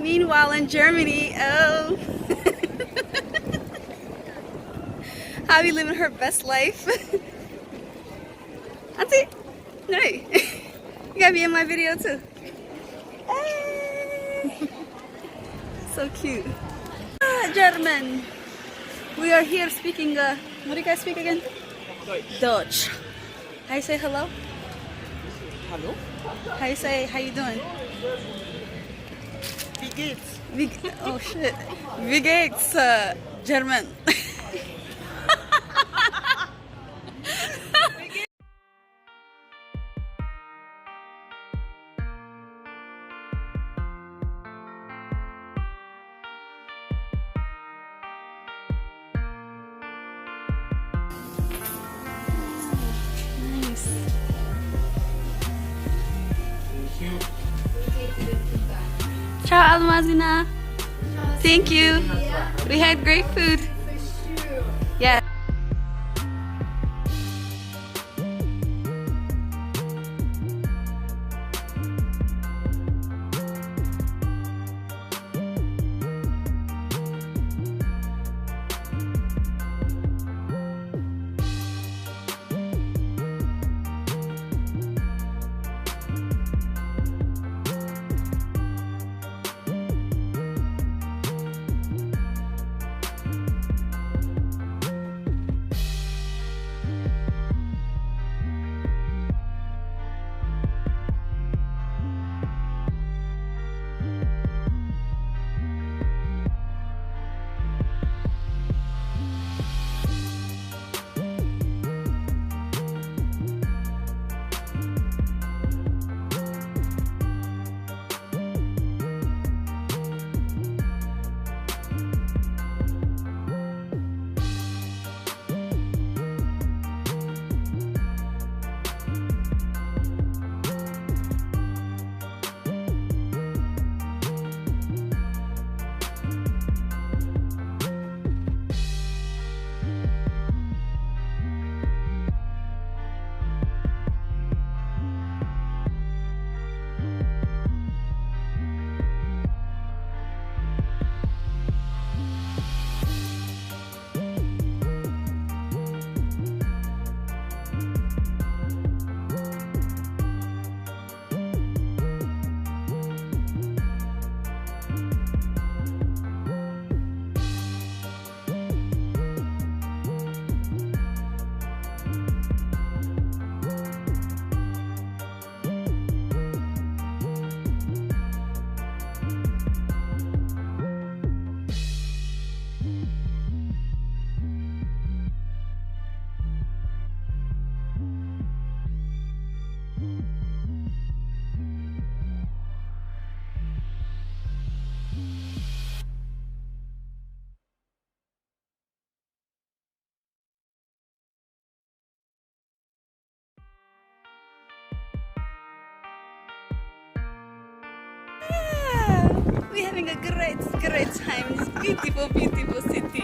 Meanwhile, in Germany, oh, Javi living her best life. Auntie, no, you gotta be in my video too. Hey. So cute. German. We are here speaking. What do you guys speak again? Dutch. How you say hello? Hallo? How you say how you doing? Wie geht's? Oh shit. Wie geht's? German. Nice. Ciao Almazina. Thank you. We had great food. Yeah. We're having a great time in this beautiful city.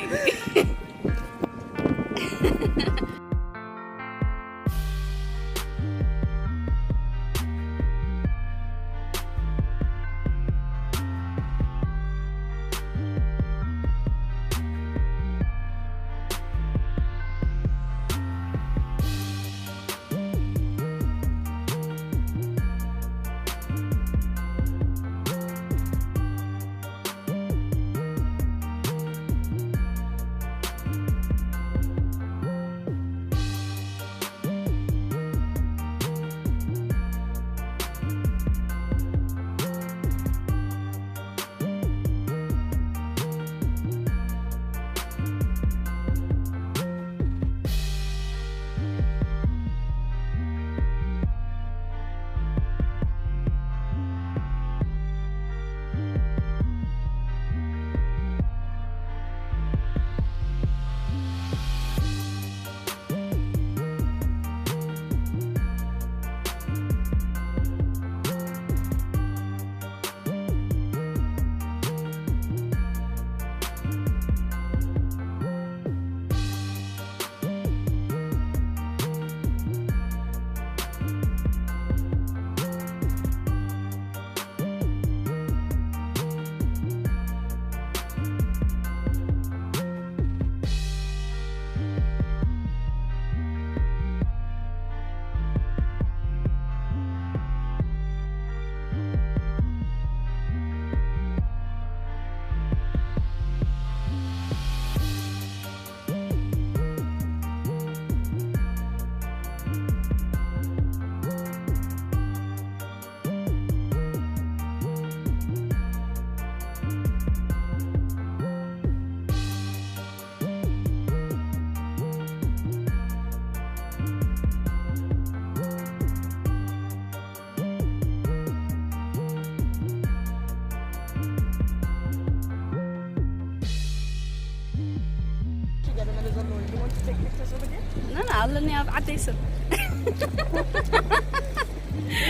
No, let me have عديسو.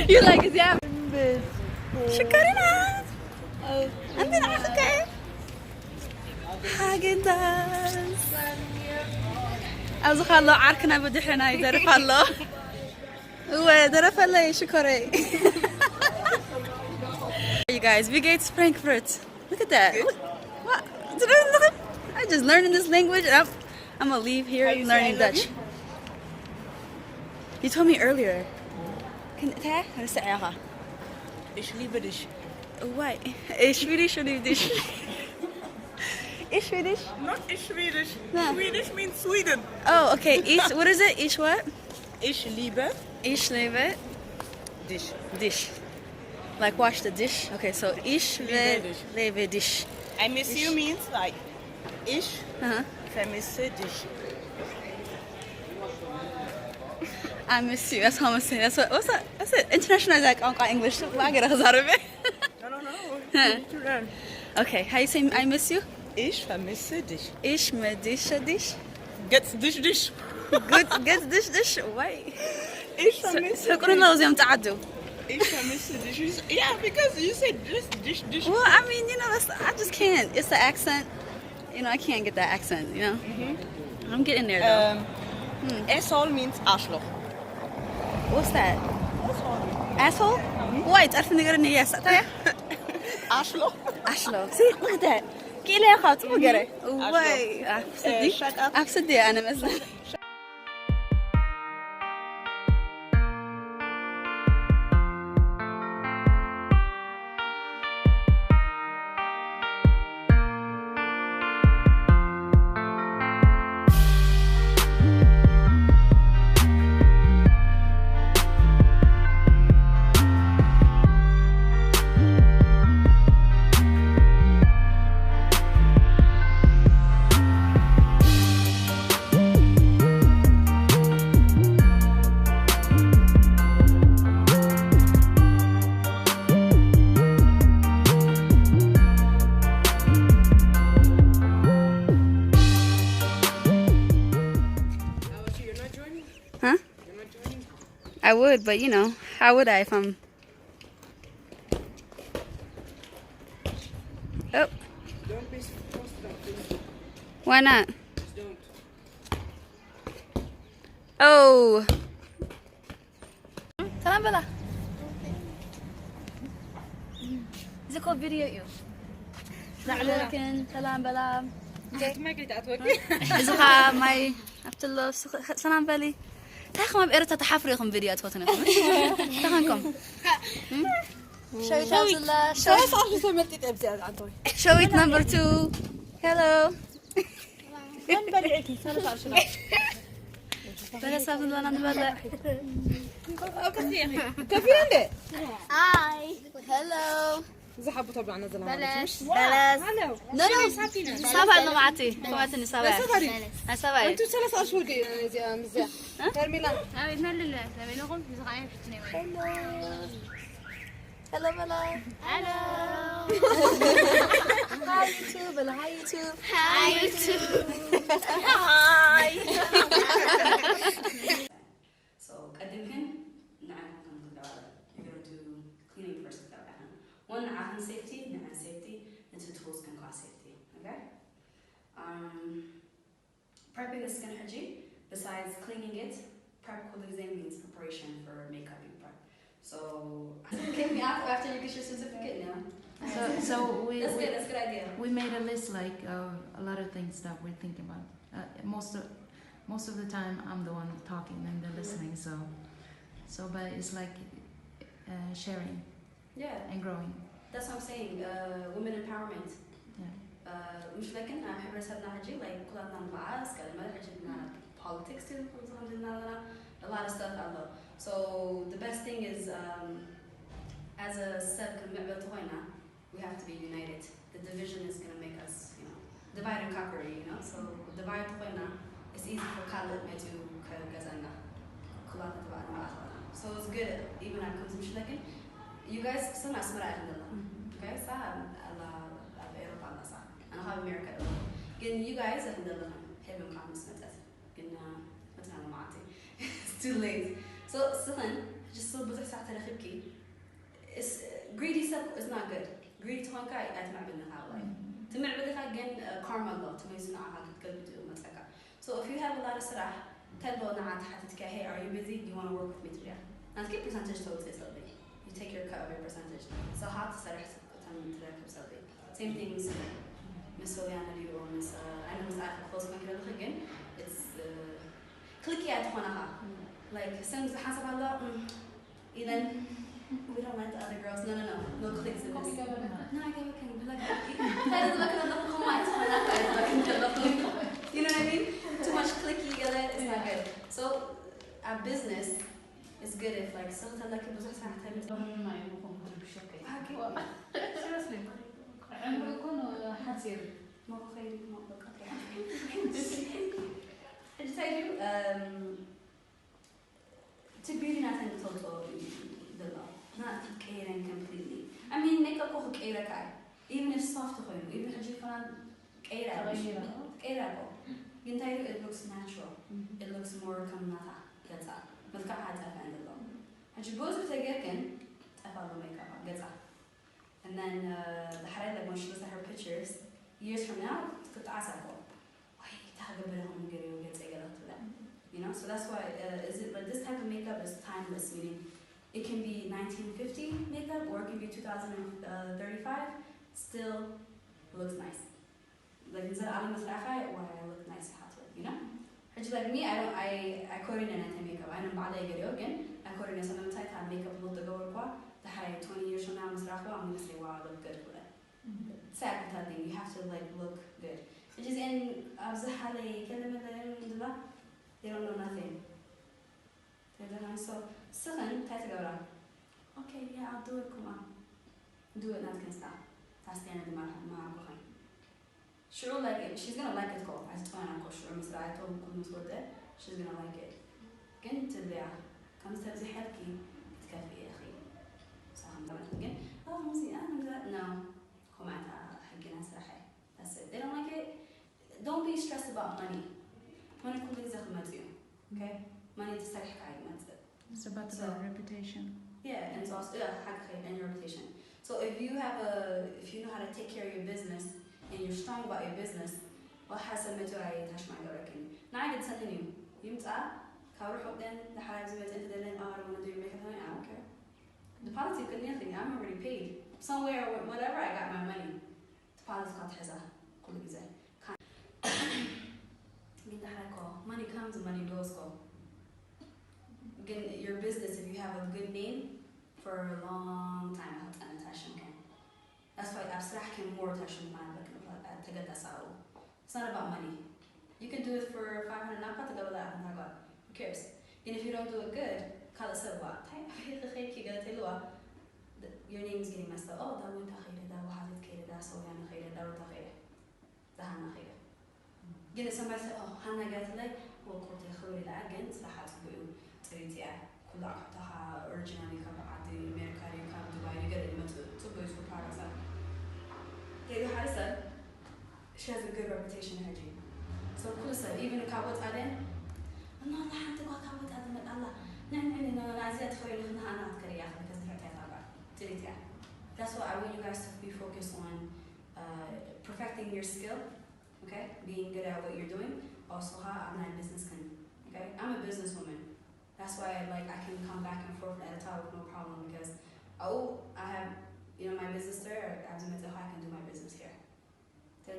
You like it, yeah? شكرا. عندنا عفكة. Häagen-Dazs. أوزخ الله عاركنا بدحنا يدرف الله. هو درف الله شكرا. You guys, we get Frankfurt. Look at that. What? I'm just learning this language. And I'm gonna leave here learning Dutch. You told me earlier. Ich liebe dich. Why? Swedish or Swedish? Swedish? Not Swedish. No. Swedish means Sweden. Oh, okay. What is it? What? Ich liebe Ich lebe dich. dish. Like wash the dish. Okay, so ich lebe dish. I miss you means like ich Uh-huh. vermisse dich. I miss you. That's how I'm gonna say. That's what. What's that? That's it. International like English. I get a out of it. No. Huh. You need to learn. Okay. How you say I miss you? Ich vermisse dich. Ich medisha dish. Gets dich. Good. Get dish. Why? Ich vermisse So كلنا لازم تعدوا. Ich vermisse dich. Yeah, because you said dich. Well, I mean, I just can't. It's the accent. I can't get that accent. I'm getting there though. Asshole means Arschloch. What's that? Asshole? Wait, I think they're gonna yes. Arschloch. Ashlo. See, look at that. Get it out. We'll get it. Wait. Shut up. I'm sitting there. I'm missing. Huh? I would, but how would I if I'm... Oh. Don't be frustrated. Why not? Don't. Oh. Salam bala. Is it called video you? لكن سلام بلا. ما قلت أتوقع. إذا ما عبدالله سلام بالي. تاخم بإرتا تحفريكم فيديوهات فوتنا. تاخمكم. شويت عبدالله. شويت number 2. Hello. بلا صاحب الله نبلا. كيف عندك؟ هاي هلو زحبوا طبعا نزل بلاش No. سابع إنه معتي. كماتني سابع. سابع. أنتوا ثلاث أشهر دي مزيان. ترميلا. هاي نلله لما زغاية فتني Hello بلا. هلو Hi YouTube. بلا hi YouTube. هاي يوتيوب So قدمهن نعم you're gonna do cleaning first one عن safety نعم safety and two tools can cause safety. Okay. Prepping the skin حجي besides cleaning it prep كل exam means preparation for makeup and prep. So kick me off after you get your certificate now. So we That's good. That's a good idea. we made a list like a lot of things that we're thinking about. Most of the time I'm the one talking and they're listening. So but it's like sharing Yeah. and growing. That's what I'm saying. Women empowerment. Yeah. مش لكن حبرسنا حجي like كلنا نبعث كلمة حجينا politics too. A lot of stuff out there. So the best thing is as a set we have to be united. The division is going to make us, divide and conquer, So divide it's easy for Khalid to kazanga. So it's good even at consumption. You guys some Asmara okay? So I have America. Again, you guys have been promise. مثلا معتي it's too late so سخن just so بزح ساعة ترخبكي greedy stuff is not good greedy تكون كاي أتمع بالنها like تمع بدها again karma الله تميز نوعها قلب متأكد so if you have a lot of صراح تلو نعات حتى hey are you busy do you want to work with me today now keep percentage total something you take your cut of your percentage so hot صراح تركب something same things Miss Soliana or Miss أنا مش عارفة close ما كده again it's clicky at هونها like since حسب الله إذا we don't like the other girls no clicks in this no I get okay like that is like another comment you know what I mean too much clicky it's not good so our business is good if like صرت لك بزح ساعة بهم ما يبغون بالشكل seriously عمره يكون حصير ما هو خيري ما هو I just tell you to be nothing total not caring completely I mean makeup هو كيرك even if soft خير even if you find كيرك you tell you it looks natural it looks more كمنها كذا بس كعاد أفعل الله هتجيبوز بتجاكن أفعل makeup كذا and then the highlight like when she looks at her pictures years from now كنت عساكو وهي تهجب لهم قريب وقت أجلت ولا you know so that's why is it but this type of makeup is timeless meaning it can be 1950 makeup or it can be 2035 still looks nice like is that على مسرحة why I look nice you know just like me I coordinate makeup I know بعدها يقريو again I coordinate some type of makeup look the go report the high 20 years from now مسرحة I'm gonna say wow I look good ولا sad thing you have to like look good it just in أبزح علي كلمة ده they don't know nothing they don't know so سخن تاتا قورا okay yeah I'll do it come on do it not gonna stop تاستينا دي مع بخين sure like it she's gonna like it call I just wanna go sure مسرعة كل مسودة she's gonna like it كنت تبيع كم تبزي حلقي تكفي يا أخي صح مدرسة oh مزي أنا no come on حقنا سرحة that's it they don't like it don't be stressed about money money كل زخم مزيو okay money تستريح كاي مزيو It's about the reputation. Yeah, and it's also and your reputation. So if you know how to take care of your business and you're strong about your business, what has some to I touch my reckon. Now I did something new. You cover hook then the hives of it into the then I don't want to do your makeup. I don't care. The policy couldn't anything. I'm already paid. Somewhere whatever I got my money. The policy got heza. Money comes and money goes go. Again, your business, if you have a good name for a long time, that's why abstract can more touch it's not about money. You can do it for 500 napa to go that who cares? And if you don't do it good, your name is getting messed up. Oh, that went that so that somebody said, oh, Hannah got like, well, again, تريتيا كل أحطها originally كم عادي أمريكاني كم دبي يقدر تبغى يسوي products. هي حارسة she has a good reputation her team. So كل سنة even if كابوت علين أنا لا حتى ما كابوت هذا من الله نعم أنا عايزة أدخل إنها أنا أذكر يا أخي because تريتيا تابع تريتيا. That's why I want you guys to be focused on perfecting your skill, okay, being good at what you're doing. Also, I'm not a business can, okay, I'm a businesswoman. That's why I can come back and forth at a time with no problem because I have my business there. I can do my business here. So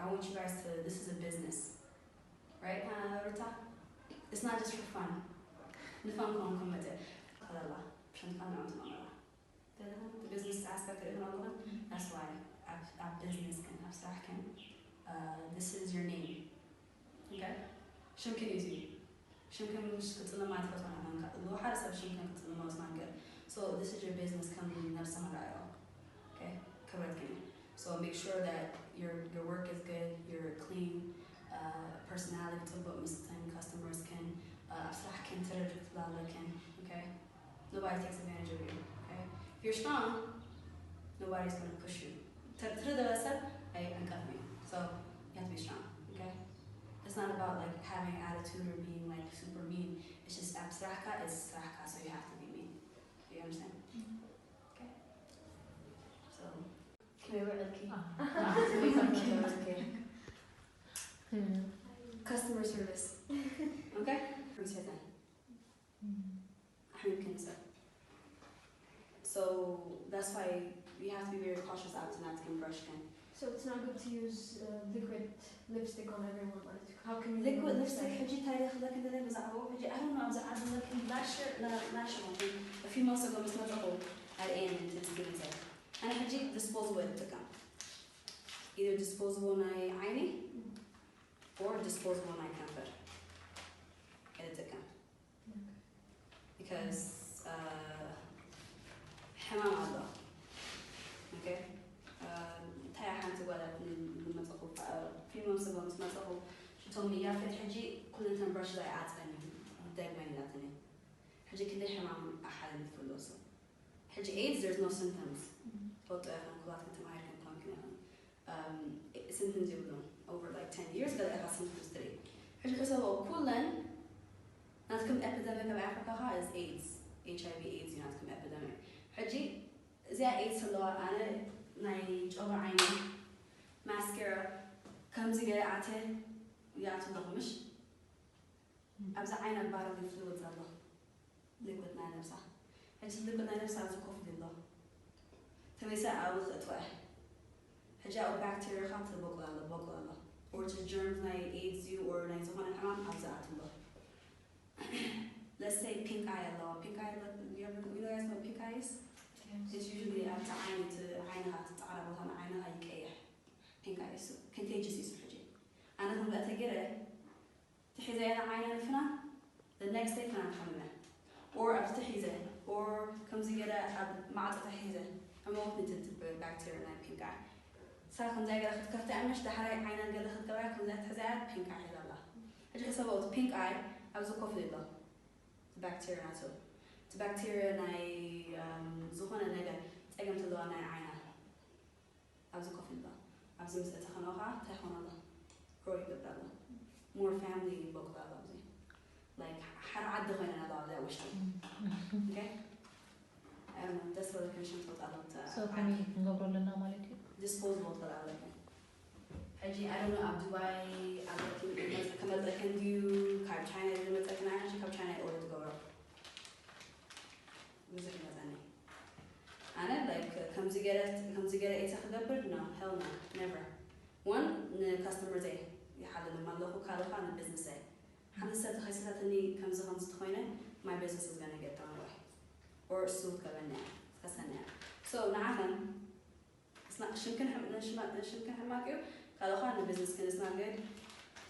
I want you guys to. This is a business, right? It's not just for fun. The fun can't come with it. The business aspect of it. That's why our business can have this is your name. Okay? شمكن يجي. شمكن مش كتلنا ما تفوتنا عنك. لو حارس بشمكن كتلنا ما وصلنا. So this is your business coming نفس مرة. Okay? Correct me. So make sure that your work is good, you're clean, personality to what customers can أفرح can ترجع can. Okay? Nobody takes advantage of you. Okay? If you're strong, nobody's gonna push you. ترد بس أي أنقذني. So you have to be strong. Okay? It's not about like having attitude or being like super mean. It's just abstraka is straka, so you have to be mean. Do you understand? Okay. So, can we work okay. Customer service. Okay? So that's why you have to be very cautious out to not to brush again. So it's not good to use liquid lipstick on everyone. How can you liquid lipstick حجي تاريخ ذاك اللي بزعوه حجي I don't know أبزع لكن last year a few months ago مش نطقوا على إيه أنت تقولي أنا حجي disposable تكام either disposable ناي عيني or disposable ناي كمبر كده تكام because حمام الله okay تاي حنت ولا لما تقول في months ago مش نطقوا told me يا فتح حجي كل انت برش ضاي عاتبني دايما ناتني حجي كل حمام أحد الفلوس حجي AIDS there's no symptoms but كلات كنت معي كم symptoms يقولون over like 10 years قال أخذ symptoms تري حجي كسبوا كلن ناتكم epidemic of Africa is AIDS HIV AIDS ناتكم epidemic حجي زي AIDS اللي أنا نايج over عيني mascara كم زي عاته يا تنضمش أبزع عين البارد الفلويد الله liquid ناي نفسها هجي liquid ناي نفسها أبزع كوف لله تمسا أو خطوة هجي أو bacteria خاطر بقول الله or just germs ناي AIDS you or ناي زمان الحمام أبزع الله let's say pink eye الله pink eye you guys know pink eyes it's usually أبزع عين عينها تتعرض وهنا عينها يكيح pink eyes contagious يسمح أنا هم بأتجره تحيزة أنا عيني الفنا the next day فنا محملة or أبتحيزة or كم زيادة مع تحيزة أموت نتد bacteria ناي pink eye ساكن زي كده خد كرت أمش دحرة عيني قال خد كبار كم زي تحزات pink eye لله أجي حسابه pink eye أبزو كوف لله bacteria ناتو bacteria ناي زخونة نجا تأجم تلو ناي عينه أبزو كوف لله أبزو مسألة خنوقة تخون الله growing up that more family book that like how عد غيرنا بعض that wish okay I don't know that's what the commission thought about so can you go لنا مالك disposable for that like حجي I don't know do I come out I can do card China limits I can actually come China order to go up music مثلا أنا like comes together إيه تخدبر no hell no never one customer day يحلل لما لو كارو عن البزنس day حنا سات خيسات إني كم زمان تخوينه my business is gonna get thrown away or سوق كمان كسنة so نعلم شمكن حماكيو كارو عن البزنس كان is not good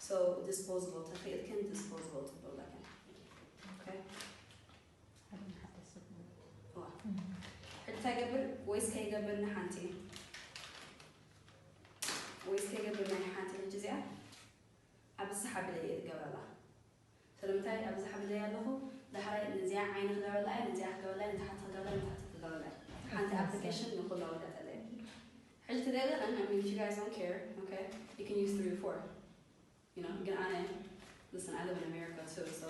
so disposable تخيل كان disposable تقول لك okay حتى قبل ويس كي قبل نحنتي ويس كي قبل نحنتي الجزيرة أبزحب لي قبلها سلمتاي أبزحب لي له دحري نزيع عين قبلها نزيع قبلها نتحط قبلها نتحط قبلها حتى application نقول له وده تلي حاجة تدري أنا I mean if you guys don't care okay you can use 3 or 4 you know you can listen I live in America too so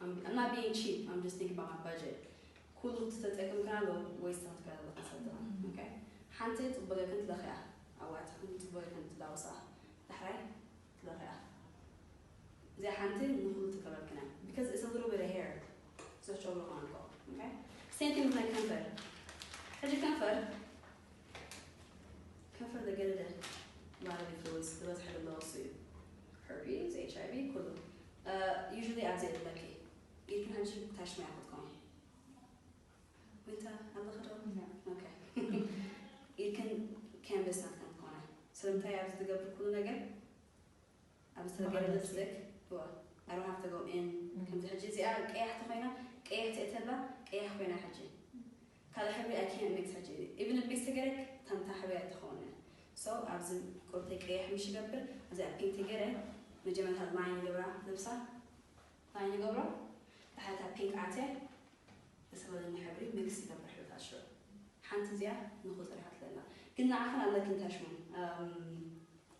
I'm not being cheap I'm just thinking about my budget كل تتأكد كان له ويس تتكلم صدق okay حنتي تبغى كنت دخيا أو كنت تبغى كنت داوسة دحري دخيا زي حنتي نقول تكبر كنا because it's a little bit of hair so شغل عنكو okay same thing with my كنفر حاجة كنفر ده قلده a lot of influence the حاجة الله صيب herpes HIV كله usually أزيد لكي يمكن هنشوف تشمع بتكون وانت الله خير okay يمكن canvas not كنكونه سلمتاي أبز تقبل كل نجار أبز تقبل لبستك I don't have to go in كم تحجي زي كأي حتى كأي تأتلا كأي حبينا حجي كذا حبي I can't mix حجي even if mix تجارك تنتا حبي أتخونه so أبز قلت كأي حمشي قبل أبز أبين تجارك مجمع هاد لاين جبرة لبسة لاين جبرة تحتها pink عتة بس هو اللي نحبري mix قبل حلو تشرب حنت زيا نخلص ريحة لنا كنا عارفين على كنت هشون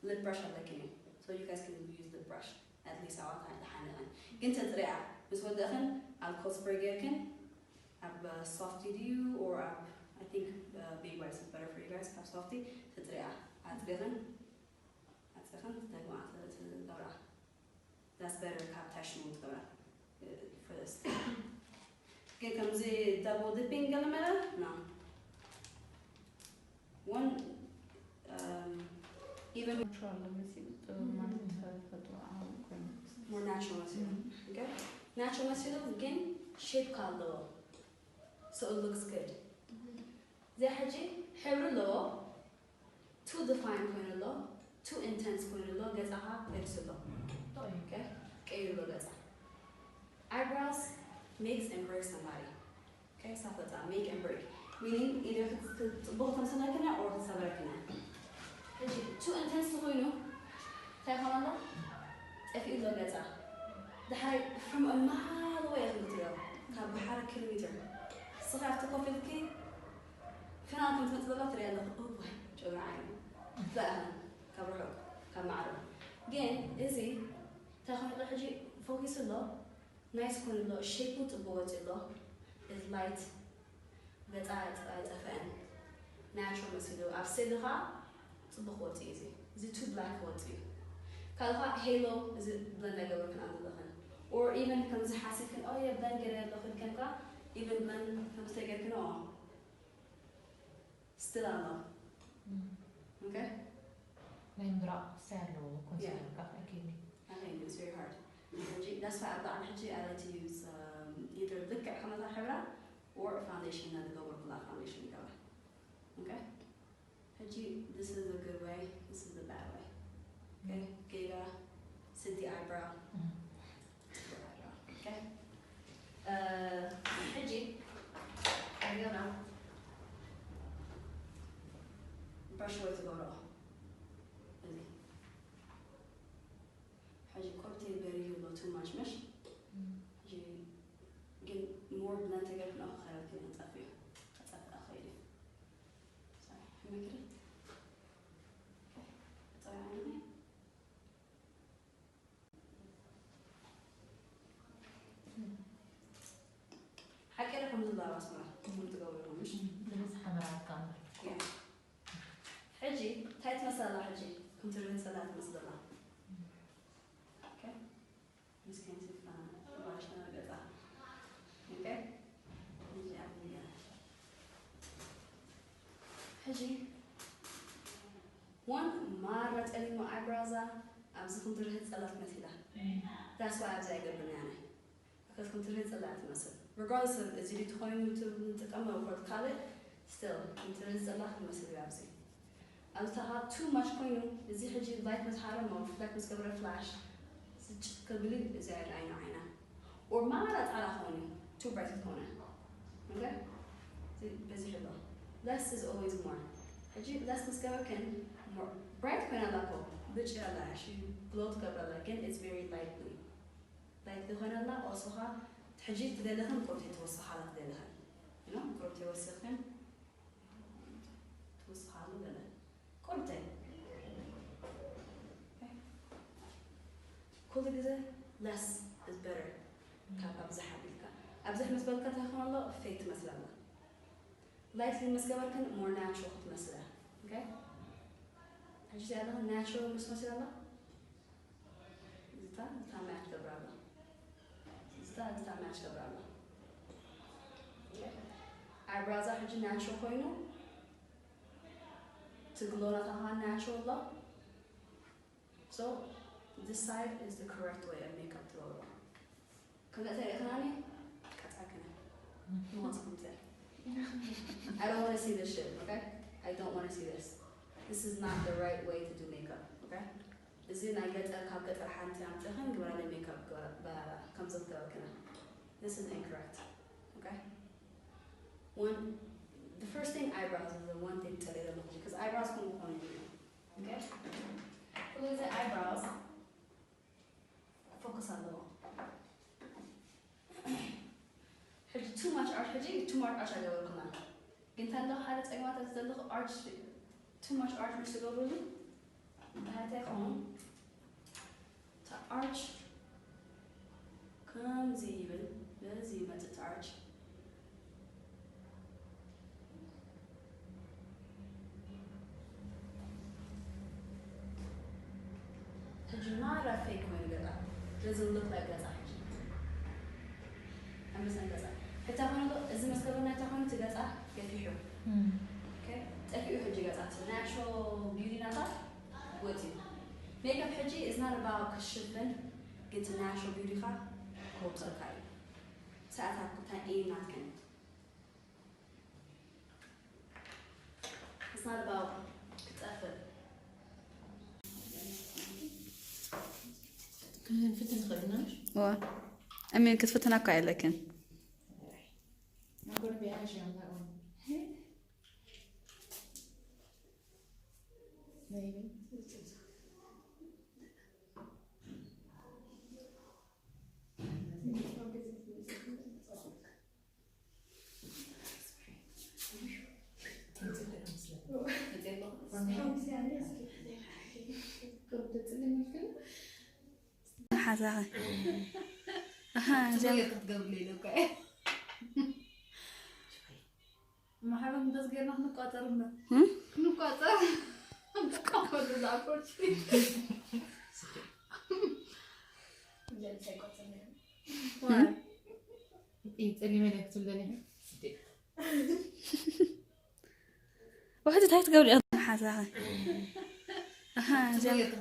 lip brush على كني so you guys can use the brush at least our kind of hand. Get to the app. This one doesn't. I'll call Sprague again. I've softy do you or I think big words is better for you guys. Have softy. To the app. At the that's better captation for this. Okay, comes the double dipping element. No. One even more natural material. Okay? Natural material again shape color. So it looks good. The haji hair low, too defined point low, too intense point low, gets a hot low. Okay? Okay, low gets eyebrows makes and breaks somebody. Okay, so that's make and break. Meaning either it's both on something or it's something. Too intense to you know. If you look at that, the height from a mile away from the trail, have a kilometer. So I have to go for the key. فأنا كنت متطلعت لي أنا أوه شو عين لا كبره كمعرض again easy تاخذ الحاجة focus الله nice كون الله shape وتبوت الله is light that's أفن natural مثله أفسدها تطبخ وات easy is it too black وات you كالها halo is it blend like a كان عند الله or even كان زي حاسس كان oh yeah blend كده الله كان كا even blend كان مستيقظ كان still on low. Okay? Yeah. I think it's very hard. That's why I like to use either the or a foundation that go with black foundation. Okay? This is a good way, this is the bad way. Okay? Gata, sit the eyebrow. Okay? I don't know. Brush away to go off. حاجة كورتي very you too much مش. حاجة get more blend together من آخر كده نتقفل. نتقفل آخري. Sorry, هم كده. طيب عيني. حكي لكم الله أسمع. كنت تقولون مش. Yeah. حجي تايت مسألة حجي كنت رين سلات مسألة okay مسكين سفان وعشان أقطع okay نجي أبني حجي one مرة تقلي مع eyebrows أبز كنت رين سلات مثيلة that's why أبز أقل بنيانة because كنت رين سلات مثل regardless of إذا بتخوني وتتأمل وقت كله still كنت رين سلات مثل أبزي ألتها too much coin إذا حجي light مسحارة ما فلاك مسكبرة flash كبلي إذا عينا or ما رأت على خوني too bright خونة okay بزي حلو less is always more حجي less مسكبرة كان more bright coin على كو بيج على شيء glow كبرة لكن it's very lightly like خونة لا أصلها حجي تدلهم كورتي توصح على تدلهم you know كورتي وسخن توصح على تدلهم كورتي كل جزء less is better كاب أبزح بيلك أبزح مسبب كتاخون الله فيت مثلا lightly مسكبر كان more natural مثلا okay هجي هذا natural مثلا الله زتا match كبرابا زتا match كبرابا eyebrows هجي natural خوينو تقولون تها natural الله so this side is the correct way of makeup to go. كنت أتري خناني كتأكله ما أصبحت I don't want to see this shit, okay? I don't want to see this. This is not the right way to do makeup, okay? This is I get a cup get a hand down to hang when I makeup comes up the This is incorrect, okay? The first thing eyebrows is the one thing to tell you because eyebrows come on you, okay? Look at the eyebrows. Focus on the wall. Too much arch, too much arch. I go with Kana. Intendo had it. I want the little arch. Too much arch, Mr. Goldberg. I had that home. To arch. Come even. Busy but it's arch. Asmara fake when you doesn't look like that's actually. I'm just saying that's it's a hundred is the mascara not a hundred to get get you. Okay? If you heard you guys that's natural beauty not that. What you makeup haji is not about kashifin. Get to natural beauty ka. Hope so kai. ساعتها كنت أي not can. It's not about it's effort. نفتن خدناش أمين كنت فتنا قاعد لكن. I'm gonna be ashy on that one. Maybe. حزاها. زين. ما حابب بس غير نحن نقاطرنا. نقاطر. نقاطر الأبروش. جل سيقاطرنا. Why? Eat اللي ملك تلدني. واحدة هاي تقولي حزاها. زين.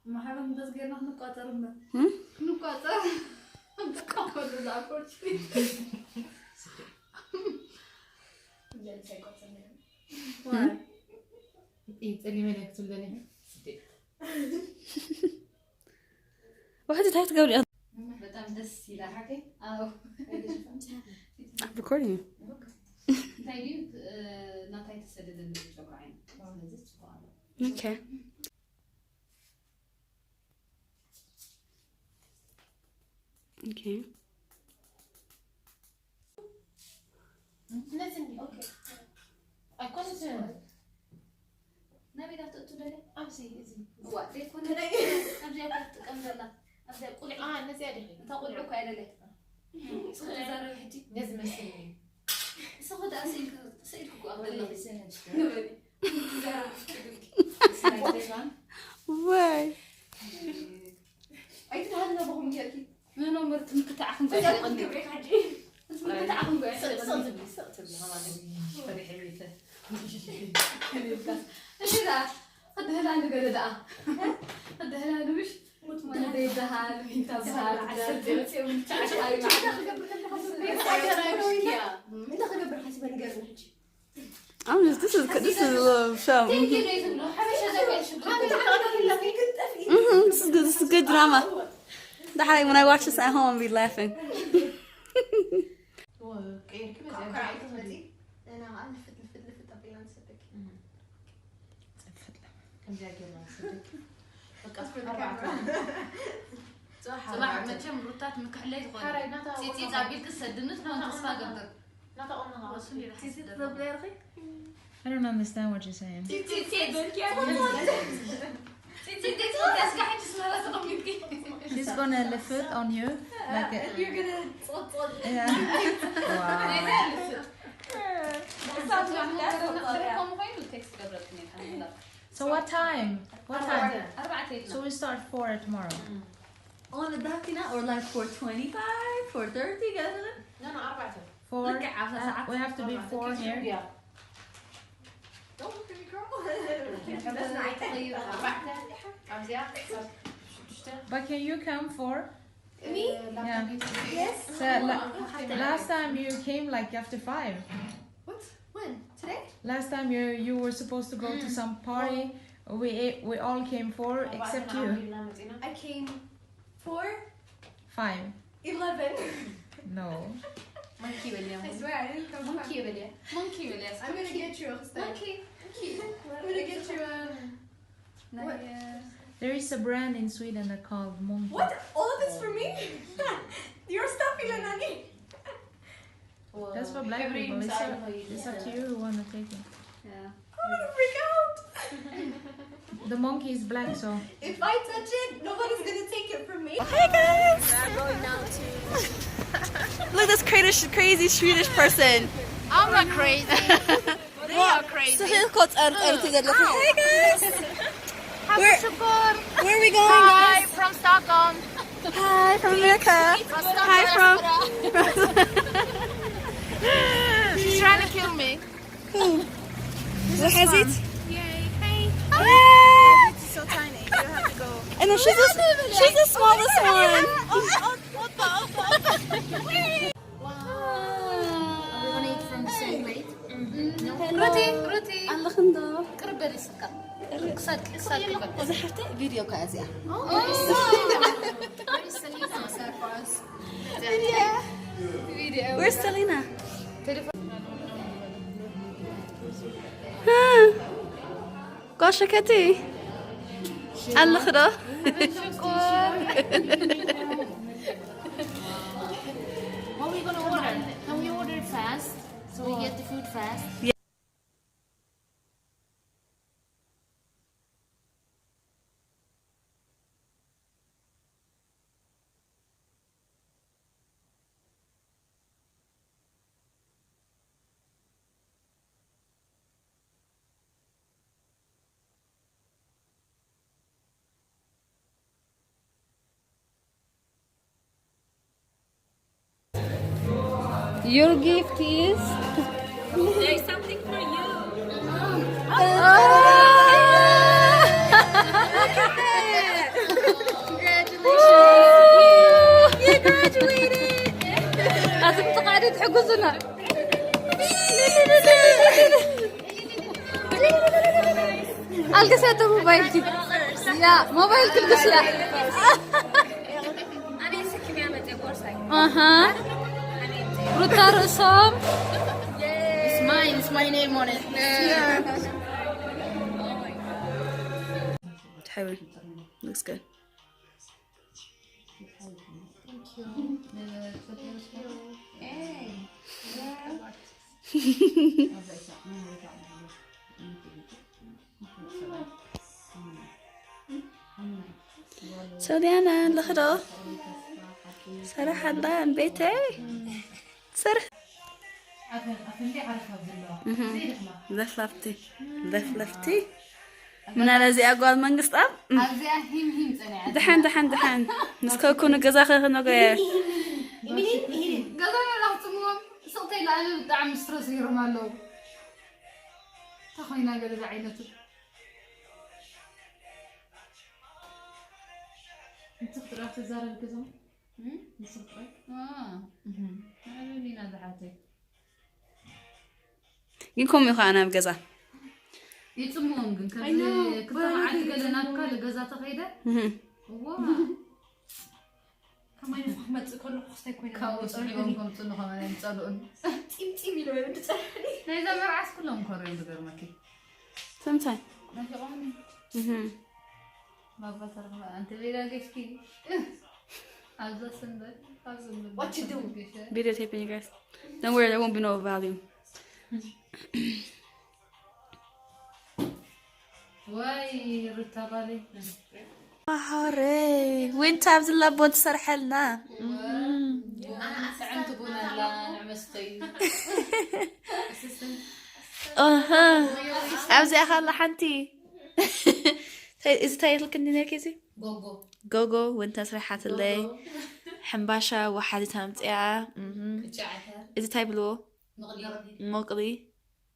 ما حابب بس غير نحن نقاطرنا. نقاطر. نقاطر الأبروش. جل سيقاطرنا. Why? Eat اللي ملك تلدني. واحدة هاي تقولي بتعمل دس إلى حكي أو I'm recording you. تايدين نتايت السدد اللي بتشوفين Okay. Okay. نزلني أوكي أكون نبي لا تقولي أمسي إزي وقت يكون هذا أمسي أكون كمزلا أمسي أقول نزي أدري تقول عك على ليه سخد زارة حدي لازم أسير سخد أسير سيرك وأقول Why? أي تهنا بهم كذي. أنا مرت مقطعهم قاعد مقطعهم قاعد صوت فرح بيته إذا قد هلا عندك هذا قد هلا نوش متمنى ده هذا أنت بهذا عسل تسوي تعشى على This is a little show. This is good drama. When I watch this at home, I'll be laughing. صباح ما تشم روتات مكحلة تقول تيتي قابل تسدنت لو تصفى قبل I don't understand what you're saying. She's gonna lift it on you like a, You're gonna yeah. Wow. So what time? What time? So we start 4 tomorrow. On the Dafina or like 4:25, 4:30, guys? No, 4. We have to be 4 here. Yeah. don't look at me, girl. That's nice. But can you come 4? Me? Yeah. Yes. So last time you came like after 5. What? When? Today? Last time you were supposed to go to some party. We all came 4 except you. I came 4, 5. 11. No. Monkey William. I swear I didn't come Monkey William. Monkey William. I'm gonna get you a Monkey. I'm gonna get you a... What? There is a brand in Sweden that called Monkey. What? All of it's for me? Your stuff, Ilanani. That's for black people. It's up to you who want to take it. Yeah. I'm gonna freak out. The monkey is black, so. If I touch it, nobody's gonna take it from me. Hey guys! We're going now to. Look at this crazy Swedish person. I'm not crazy. They are crazy. Hey guys! Where are we going, Hi guys? from Stockholm. Hi from America. Hi from. She's trying to kill me. What has it? Yay! Hey. It's so tiny. You have to go. And then she's the smallest one. Are we gonna eat from the same plate? روتي الله خندق. قرب لي سكر قصاد فيديو كازيا. Where's Selena? Gosh, Kitty. الله خدا. What are we gonna order? Can we order it fast? So we get the food fast? Your gift is. There's something for you. You graduated. لازم تقعدي تحجزنا. القصة موبايلتي. يا موبايل كل شيء. أنا سكمي عم تقول أها. روتا رسام. It's my name on it. تحاول. Looks good. So Diana, لخرة. صراحة الله بيتي. صراحة. لفلفتي. من الذي أقول من قصة؟ دحين. نسكو كونو جزاخة نقول. قالوا لي تمون صوتي لا دعم ستريس يرمالو تخوينا قال عينته انت اخترعت تزار الكزم قالوا لي نزعتي ينكم يخانا بجزا. يتمون كن كنت عاد قالنا كل جزا تقيده كمان محمد كل خصتي كوين كاوس اليوم كنت نخمن نصلون تيم يلو بتصحني نايزا مرعس كلهم كورين بغير مكي Sometime. ما بصر ما انت بيلا كشكي عايزه سندر What you do? Videotaping you guys. Don't worry, there won't be no volume. واي رتبالي هاري وين تابز اللابون تسرح لنا. سعنت بنا لا نعمستي اها عاوزة اخلى حنتي. إذا تايتل كنتي كيزي جوجو وانت سرحات اللي حنباشا وحدي تامتيعة. إذا تايبلو مقلي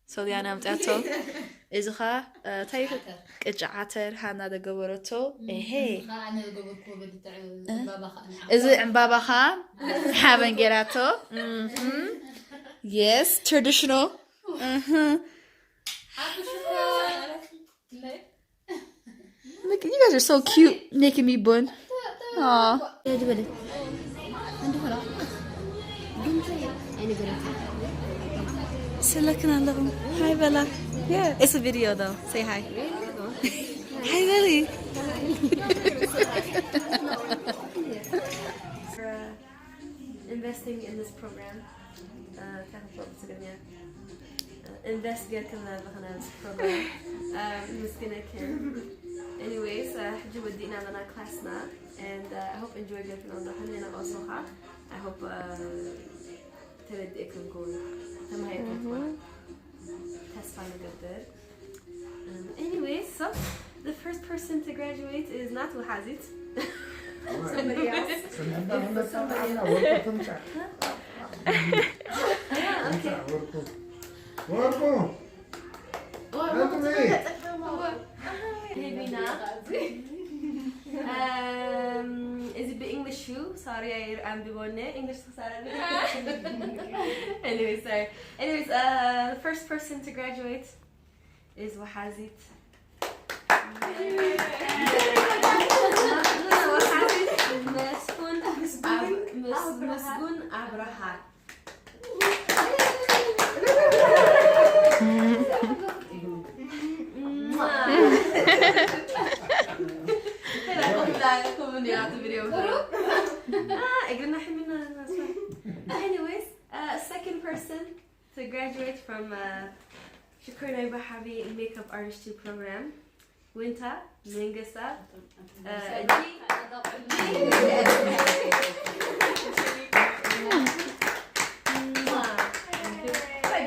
سودي أنا متعتو. إذا خا تايتل كجعتر هانا دا جبرتو إيه. إذا عم بابا خا حابن جراتو. Yes, traditional. Look, you guys are so cute, making me bun. Aw. Say look at them. Hi, Bella. Yeah, it's a video though. Say hi. Hi, Belly. Investing in this program. Investigate this program. Miskina can Anyways, حجي ودينا لنا classنا and I hope enjoy getting on the حنينا أصلها. I hope ترديكم كون تم هاي كون تسفى نقدر. Anyways, so the first person to graduate is not Wahazit. Somebody else. Somebody else. Okay. Is it the English shoe? Sorry, I'm the one English. Anyways, sorry. Anyways, the first person to graduate is Wahazit. Mesgun Abraha. Anyways, second person to graduate from Shukrana Bahabi Makeup Artistry Program, Winter Mingasa.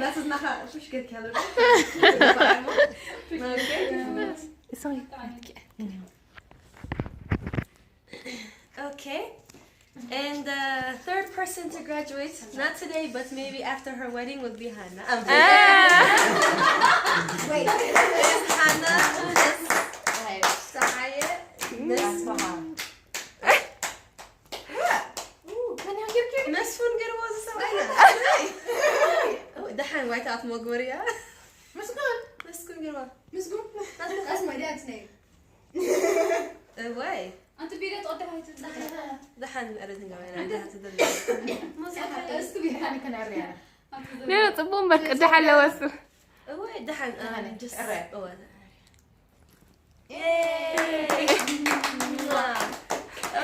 Das ist nachher Fischgeld, Okay. And the third person to graduate, not today, but maybe after her wedding, would be Hannah. Wait, is Hannah this مسفون قروز سوينا. دحين وايت عط مقوريا. مسكون قروز. مسكون. That's my dad's name. Why? أنت بيريت قدر هاي تدخل. دحين أريد نقول عندها تدري. لا طبون بك دحين لوسو. Why دحين just.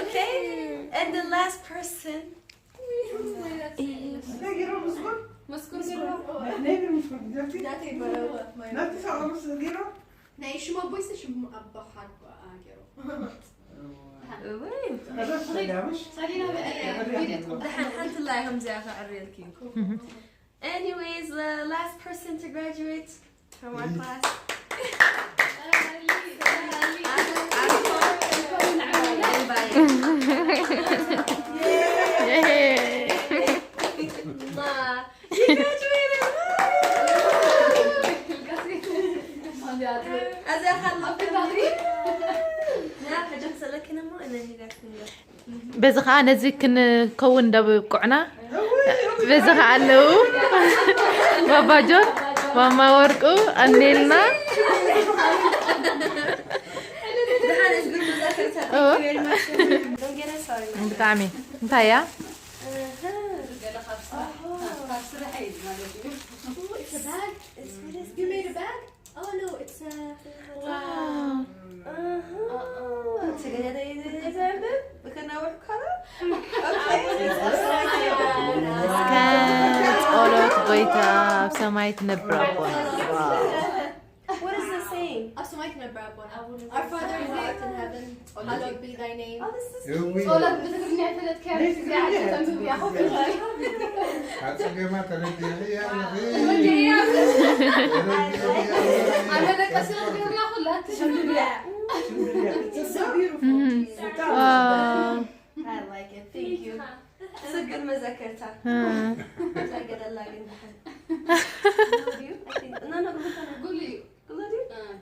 Okay, and the last person. Anyways, the last person to graduate from our class. You graduated! As I had loved بزخ أنا زيك نكون دب قعنا بزخ علو بابا جون ماما ورقو أنيلنا بتعمي انتايا It's a bag. You made a bag? Oh no, it's a wow. كانت أولوت بيتا بسمايت نبرابون. What is this saying? Our Father who art in heaven, hallowed be thy name. Oh, this is it's so beautiful. I like it. Thank you. It's a good مذاكرة.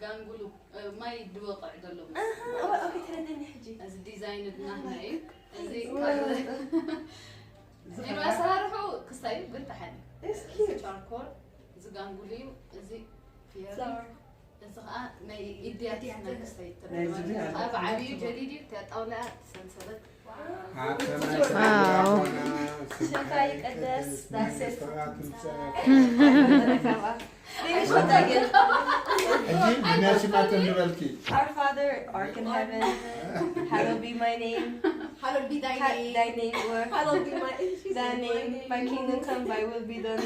قانقولو ما يدوقع دلو. أوكي تردني حجي. از ديزاين بناهنا إيه. زي إنه أسرارحو قصير بنت حني. It's cute. شاركول زي قانقوليو زي فيها. زخاء ما يدياتي عنا قصير. أبا علي جديدي تطاولة سلسلة. واو. شكرا يقدس. That's it. Our Father, art in heaven, hallowed be my name. Hallowed be thy name. Thy name, or hallowed be thy name. My kingdom come, thy will be done.